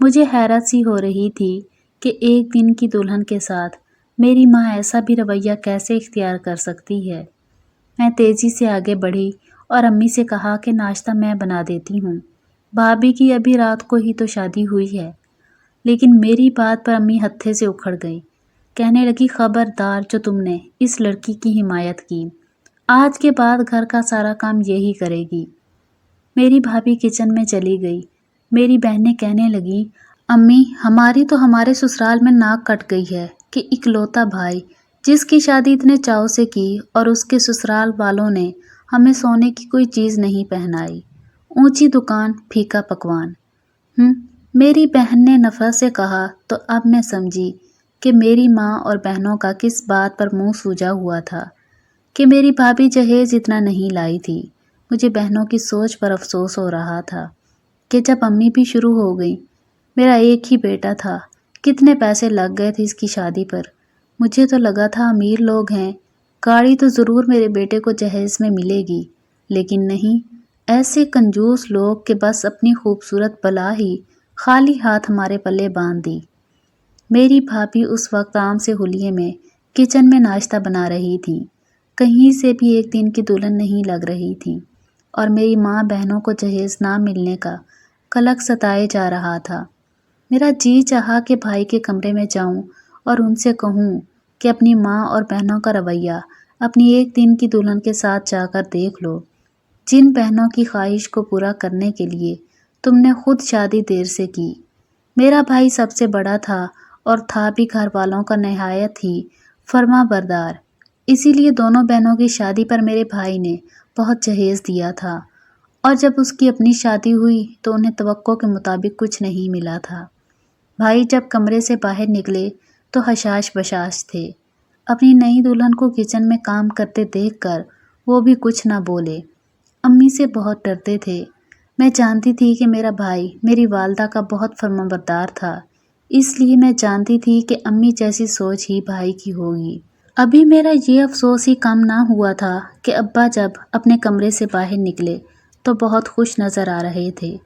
مجھے حیرت سی ہو رہی تھی کہ ایک دن کی دلہن کے ساتھ میری ماں ایسا بھی رویہ کیسے اختیار کر سکتی ہے۔ میں تیزی سے آگے بڑھی اور امی سے کہا کہ ناشتہ میں بنا دیتی ہوں، بھابھی کی ابھی رات کو ہی تو شادی ہوئی ہے۔ لیکن میری بات پر امی ہتھے سے اکھڑ گئی، کہنے لگی خبردار جو تم نے اس لڑکی کی حمایت کی، آج کے بعد گھر کا سارا کام یہی کرے گی۔ میری بھابھی کچن میں چلی گئی۔ میری بہنیں کہنے لگیں، امی ہماری تو ہمارے سسرال میں ناک کٹ گئی ہے کہ اکلوتا بھائی جس کی شادی اتنے چاؤ سے کی اور اس کے سسرال والوں نے ہمیں سونے کی کوئی چیز نہیں پہنائی، اونچی دکان پھیکا پکوان۔ میری بہن نے نفرت سے کہا تو اب میں سمجھی کہ میری ماں اور بہنوں کا کس بات پر منہ سوجا ہوا تھا کہ میری بھابھی جہیز اتنا نہیں لائی تھی۔ مجھے بہنوں کی سوچ پر افسوس ہو رہا تھا کہ جب امی بھی شروع ہو گئی، میرا ایک ہی بیٹا تھا، کتنے پیسے لگ گئے تھے اس کی شادی پر۔ مجھے تو لگا تھا امیر لوگ ہیں، گاڑی تو ضرور میرے بیٹے کو جہیز میں ملے گی، لیکن نہیں، ایسے کنجوس لوگ کہ بس اپنی خوبصورت بلا ہی خالی ہاتھ ہمارے پلے باندھ دی۔ میری بھابھی اس وقت آم سے ہولیے میں کچن میں ناشتہ بنا رہی تھی، کہیں سے بھی ایک دن کی دلہن نہیں لگ رہی تھی، اور میری ماں بہنوں کو جہیز نہ ملنے کا قلق ستائے جا رہا تھا۔ میرا جی چاہا کہ بھائی کے کمرے میں جاؤں اور ان سے کہوں کہ اپنی ماں اور بہنوں کا رویہ اپنی ایک دن کی دلہن کے ساتھ جا کر دیکھ لو، جن بہنوں کی خواہش کو پورا کرنے کے لیے تم نے خود شادی دیر سے کی۔ میرا بھائی سب سے بڑا تھا اور تھا بھی گھر والوں کا نہایت ہی فرما بردار، اسی لیے دونوں بہنوں کی شادی پر میرے بھائی نے بہت جہیز دیا تھا، اور جب اس کی اپنی شادی ہوئی تو انہیں توقع کے مطابق کچھ نہیں ملا تھا۔ بھائی جب کمرے سے باہر نکلے تو حشاش بشاش تھے۔ اپنی نئی دلہن کو کچن میں کام کرتے دیکھ کر وہ بھی کچھ نہ بولے۔ امی سے بہت ڈرتے تھے۔ میں جانتی تھی کہ میرا بھائی میری والدہ کا بہت فرمانبردار تھا، اس لیے میں جانتی تھی کہ امی جیسی سوچ ہی بھائی کی ہوگی۔ ابھی میرا یہ افسوس ہی کم نہ ہوا تھا کہ ابا جب اپنے کمرے سے باہر نکلے تو بہت خوش نظر آ رہے تھے۔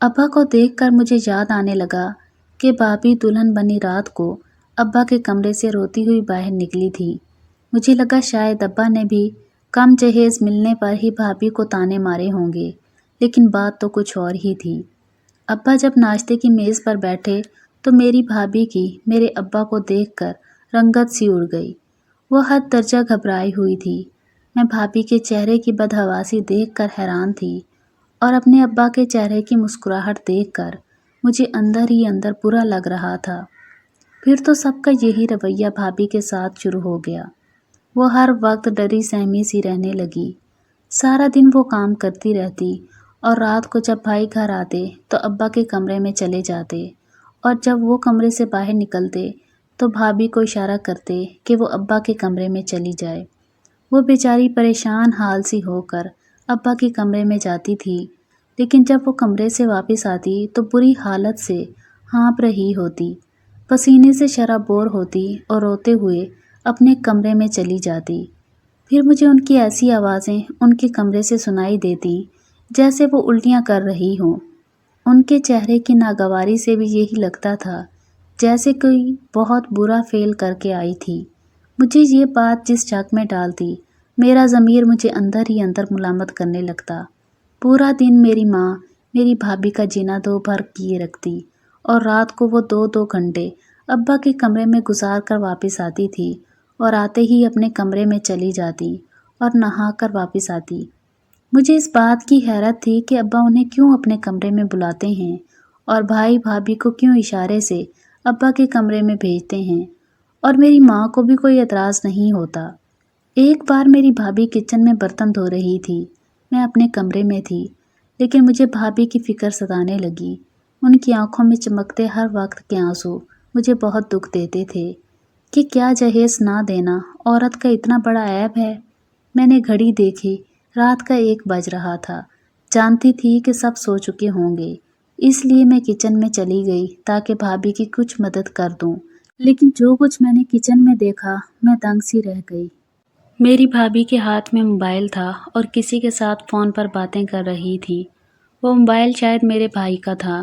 ابا کو دیکھ کر مجھے یاد آنے لگا کہ بھابھی دلہن بنی رات کو ابا کے کمرے سے روتی ہوئی باہر نکلی تھی۔ مجھے لگا شاید ابا نے بھی کم جہیز ملنے پر ہی بھابھی کو تانے مارے ہوں گے، لیکن بات تو کچھ اور ہی تھی۔ ابا جب ناشتے کی میز پر بیٹھے تو میری بھابھی کی میرے ابا کو دیکھ کر رنگت سی اڑ گئی۔ وہ حد درجہ گھبرائی ہوئی تھی۔ میں بھابھی کے چہرے کی بدحواسی دیکھ کر حیران تھی، اور اپنے ابا کے چہرے کی مسکراہٹ دیکھ کر مجھے اندر ہی اندر برا لگ رہا تھا۔ پھر تو سب کا یہی رویہ بھابھی کے ساتھ شروع ہو گیا۔ وہ ہر وقت ڈری سہمی سی رہنے لگی، سارا دن وہ کام کرتی رہتی، اور رات کو جب بھائی گھر آتے تو ابا کے کمرے میں چلے جاتے، اور جب وہ کمرے سے باہر نکلتے تو بھابھی کو اشارہ کرتے کہ وہ ابا کے کمرے میں چلی جائے۔ وہ بیچاری پریشان حال سی ہو کر ابا کے کمرے میں جاتی تھی، لیکن جب وہ کمرے سے واپس آتی تو بری حالت سے ہانپ رہی ہوتی، پسینے سے شرابور ہوتی اور روتے ہوئے اپنے کمرے میں چلی جاتی۔ پھر مجھے ان کی ایسی آوازیں ان کے کمرے سے سنائی دیتی جیسے وہ الٹیاں کر رہی ہوں۔ ان کے چہرے کی ناگواری سے بھی یہی لگتا تھا جیسے کوئی بہت برا فعل کر کے آئی تھی۔ مجھے یہ بات جس شک میں ڈالتی، میرا ضمیر مجھے اندر ہی اندر ملامت کرنے لگتا۔ پورا دن میری ماں میری بھابھی کا جینا دو بھر کیے رکھتی، اور رات کو وہ 2 گھنٹے ابا کے کمرے میں گزار کر واپس آتی تھی، اور آتے ہی اپنے کمرے میں چلی جاتی اور نہا کر واپس آتی۔ مجھے اس بات کی حیرت تھی کہ ابا انہیں کیوں اپنے کمرے میں بلاتے ہیں، اور بھائی بھابھی کو کیوں اشارے سے ابا کے کمرے میں بھیجتے ہیں، اور میری ماں کو بھی کوئی اعتراض نہیں ہوتا۔ ایک بار میری بھابھی کچن میں برتن دھو رہی تھی، میں اپنے کمرے میں تھی، لیکن مجھے بھابھی کی فکر ستانے لگی۔ ان کی آنکھوں میں چمکتے ہر وقت کے آنسو مجھے بہت دکھ دیتے تھے کہ کیا جہیز نہ دینا عورت کا اتنا بڑا عیب ہے۔ میں نے گھڑی دیکھی، رات کا 1 بج رہا تھا۔ جانتی تھی کہ سب سو چکے ہوں گے، اس لیے میں کچن میں چلی گئی تاکہ بھابھی کی کچھ مدد کر دوں، لیکن جو کچھ میں نے کچن میں دیکھا میں دنگ سی رہ گئی۔ میری بھابھی کے ہاتھ میں موبائل تھا اور کسی کے ساتھ فون پر باتیں کر رہی تھی۔ وہ موبائل شاید میرے بھائی کا تھا۔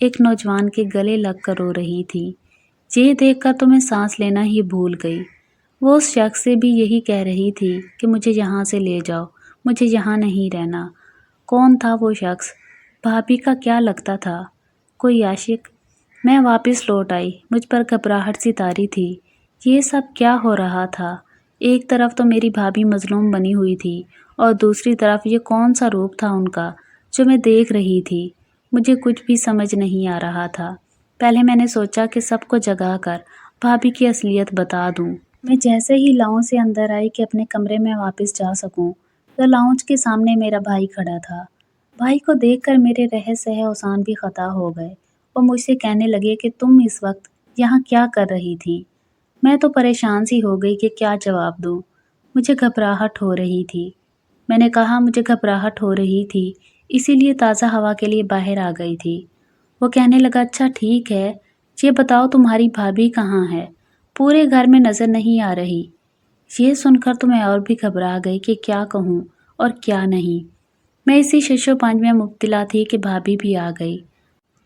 ایک نوجوان کے گلے لگ کر رو رہی تھی۔ یہ دیکھ کر تو میں سانس لینا ہی بھول گئی۔ وہ اس شخص سے بھی یہی کہہ رہی تھی کہ مجھے یہاں سے لے جاؤ، مجھے یہاں نہیں رہنا۔ کون تھا وہ شخص؟ بھابھی کا کیا لگتا تھا؟ کوئی عاشق؟ میں واپس لوٹ آئی، مجھ پر گھبراہٹ سی طاری تھی۔ یہ سب کیا ہو رہا تھا؟ ایک طرف تو میری بھابھی مظلوم بنی ہوئی تھی اور دوسری طرف یہ کون سا روپ تھا ان کا جو میں دیکھ رہی تھی۔ مجھے کچھ بھی سمجھ نہیں آ رہا تھا۔ پہلے میں نے سوچا کہ سب کو جگا کر بھابھی کی اصلیت بتا دوں۔ میں جیسے ہی لاؤنج سے اندر آئی کہ اپنے کمرے میں واپس جا سکوں تو لاؤنج کے سامنے میرا بھائی کھڑا تھا۔ بھائی کو دیکھ کر میرے رہس سہ اوسان بھی خطا ہو گئے۔ وہ مجھ سے کہنے لگے کہ تم اس وقت یہاں کیا کر رہی تھی؟ میں تو پریشان سی ہو گئی کہ کیا جواب دوں۔ مجھے گھبراہٹ ہو رہی تھی۔ میں نے کہا مجھے گھبراہٹ ہو رہی تھی، اسی لیے تازہ ہوا کے لیے باہر آ گئی تھی۔ وہ کہنے لگا اچھا ٹھیک ہے، یہ بتاؤ تمہاری بھابھی کہاں ہے؟ پورے گھر میں نظر نہیں آ رہی۔ یہ سن کر تو میں اور بھی گھبرا گئی کہ کیا کہوں اور کیا نہیں۔ میں اسی شش و پنج میں مبتلا تھی کہ بھابھی بھی آ گئی۔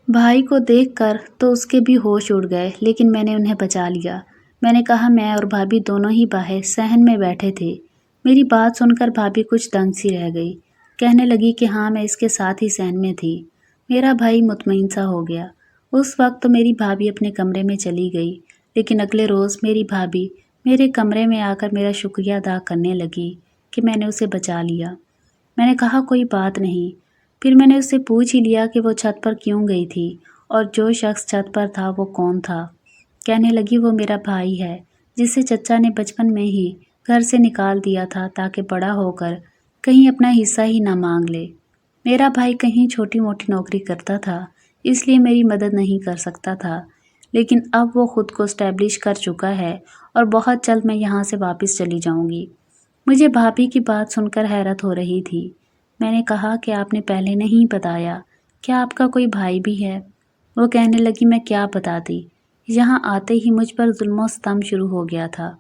بھائی کو دیکھ کر تو اس کے بھی ہوش اڑ گئے، لیکن میں نے انہیں بچا لیا۔ میں نے کہا میں اور بھابھی دونوں ہی باہر صحن میں بیٹھے تھے۔ میری بات سن کر بھابھی کچھ دنگ سی رہ گئی۔ کہنے لگی کہ ہاں میں اس کے ساتھ ہی صحن میں تھی۔ میرا بھائی مطمئن سا ہو گیا۔ اس وقت تو میری بھابھی اپنے کمرے میں چلی گئی، لیکن اگلے روز میری بھابھی میرے کمرے میں آ کر میرا شکریہ ادا کرنے لگی کہ میں نے اسے بچا لیا۔ میں نے کہا کوئی بات نہیں۔ پھر میں نے اس سے پوچھ ہی لیا کہ وہ چھت پر کیوں گئی تھی اور جو شخص چھت پر تھا وہ کون تھا۔ کہنے لگی وہ میرا بھائی ہے جسے چچا نے بچپن میں ہی گھر سے نکال دیا تھا تاکہ بڑا ہو کر کہیں اپنا حصہ ہی نہ مانگ لے۔ میرا بھائی کہیں چھوٹی موٹی نوکری کرتا تھا، اس لیے میری مدد نہیں کر سکتا تھا، لیکن اب وہ خود کو اسٹیبلش کر چکا ہے اور بہت جلد میں یہاں سے واپس چلی جاؤں گی۔ مجھے بھابھی کی بات سن کر حیرت ہو رہی تھی۔ میں نے کہا کہ آپ نے پہلے نہیں بتایا، کیا آپ کا کوئی بھائی بھی ہے؟ وہ کہنے لگی میں کیا بتاتی، یہاں آتے ہی مجھ پر ظلم و ستم شروع ہو گیا تھا۔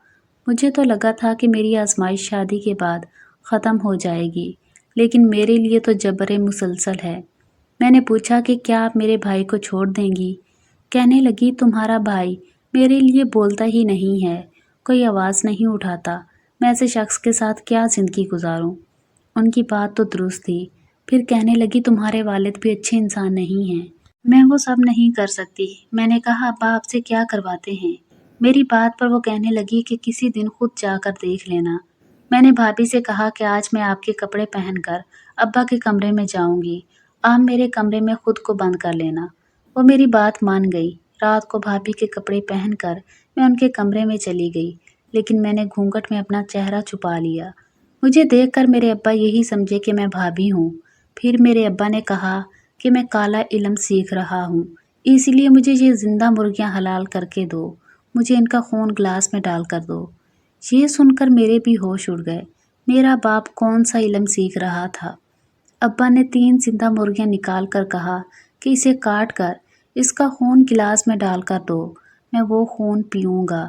مجھے تو لگا تھا کہ میری آزمائش شادی کے بعد ختم ہو جائے گی، لیکن میرے لیے تو جبر مسلسل ہے۔ میں نے پوچھا کہ کیا آپ میرے بھائی کو چھوڑ دیں گی؟ کہنے لگی تمہارا بھائی میرے لیے بولتا ہی نہیں ہے، کوئی آواز نہیں اٹھاتا، میں ایسے شخص کے ساتھ کیا زندگی گزاروں؟ ان کی بات تو درست تھی۔ پھر کہنے لگی تمہارے والد بھی اچھے انسان نہیں ہیں، میں وہ سب نہیں کر سکتی۔ میں نے کہا ابا آپ سے کیا کرواتے ہیں؟ میری بات پر وہ کہنے لگی کہ کسی دن خود جا کر دیکھ لینا۔ میں نے بھابھی سے کہا کہ آج میں آپ کے کپڑے پہن کر ابا کے کمرے میں جاؤں گی، آپ میرے کمرے میں خود کو بند کر لینا۔ وہ میری بات مان گئی۔ رات کو بھابھی کے کپڑے پہن کر میں ان کے کمرے میں چلی گئی، لیکن میں نے گھونگھٹ میں اپنا چہرہ چھپا لیا۔ مجھے دیکھ کر میرے ابا یہی سمجھے کہ میں بھابھی ہوں۔ پھر میرے ابا نے کہا کہ میں کالا علم سیکھ رہا ہوں، اس لیے مجھے یہ زندہ مرغیاں حلال کر کے دو، مجھے ان کا خون گلاس میں ڈال کر دو۔ یہ سن کر میرے بھی ہوش اڑ گئے۔ میرا باپ کون سا علم سیکھ رہا تھا؟ ابا نے 3 زندہ مرغیاں نکال کر کہا کہ اسے کاٹ کر اس کا خون گلاس میں ڈال کر دو، میں وہ خون پیوں گا۔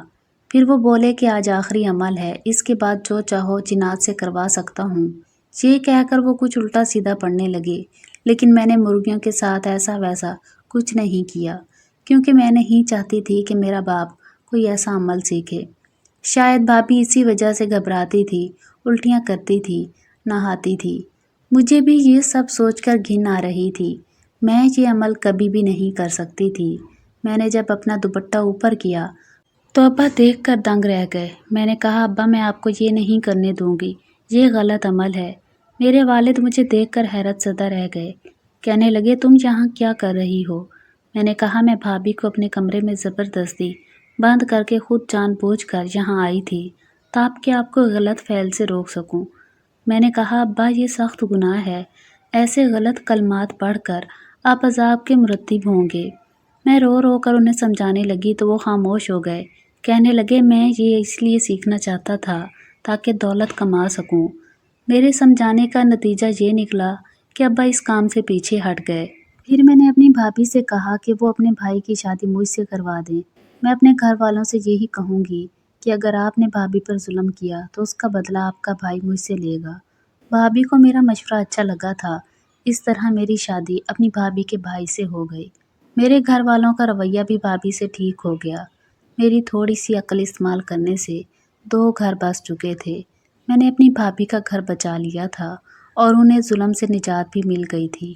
پھر وہ بولے کہ آج آخری عمل ہے، اس کے بعد جو چاہو جنات سے کروا سکتا ہوں۔ یہ کہہ کر وہ کچھ الٹا سیدھا پڑھنے لگے، لیکن میں نے مرغیوں کے ساتھ ایسا ویسا کچھ نہیں کیا، کیونکہ میں نہیں چاہتی تھی کہ میرا باپ کوئی ایسا عمل سیکھے۔ شاید بھابھی اسی وجہ سے گھبراتی تھی، الٹیاں کرتی تھی، نہاتی تھی۔ مجھے بھی یہ سب سوچ کر گھن آ رہی تھی۔ میں یہ عمل کبھی بھی نہیں کر سکتی تھی۔ میں نے جب اپنا دوپٹہ اوپر کیا تو ابا دیکھ کر دنگ رہ گئے۔ میں نے کہا ابا میں آپ کو یہ نہیں کرنے دوں گی، یہ غلط عمل ہے۔ میرے والد مجھے دیکھ کر حیرت زدہ رہ گئے۔ کہنے لگے تم یہاں کیا کر رہی ہو؟ میں نے کہا میں بھابھی کو اپنے کمرے میں زبردستی بند کر کے خود جان بوجھ کر یہاں آئی تھی تاکہ آپ کو غلط فعل سے روک سکوں۔ میں نے کہا ابا یہ سخت گناہ ہے، ایسے غلط کلمات پڑھ کر آپ عذاب کے مرتب ہوں گے۔ میں رو رو کر انہیں سمجھانے لگی تو وہ خاموش ہو گئے۔ کہنے لگے میں یہ اس لیے سیکھنا چاہتا تھا تاکہ دولت کما سکوں۔ میرے سمجھانے کا نتیجہ یہ نکلا کہ ابا اس کام سے پیچھے ہٹ گئے۔ پھر میں نے اپنی بھابھی سے کہا کہ وہ اپنے بھائی کی شادی مجھ سے کروا دیں۔ میں اپنے گھر والوں سے یہی کہوں گی کہ اگر آپ نے بھابھی پر ظلم کیا تو اس کا بدلہ آپ کا بھائی مجھ سے لے گا۔ بھابھی کو میرا مشورہ اچھا لگا تھا۔ اس طرح میری شادی اپنی بھابھی کے بھائی سے ہو گئی۔ میرے گھر والوں کا رویہ بھی بھابھی سے ٹھیک ہو گیا۔ میری تھوڑی سی عقل استعمال کرنے سے 2 گھر بس چکے تھے۔ میں نے اپنی بھابھی کا گھر بچا لیا تھا اور انہیں ظلم سے نجات بھی مل گئی تھی۔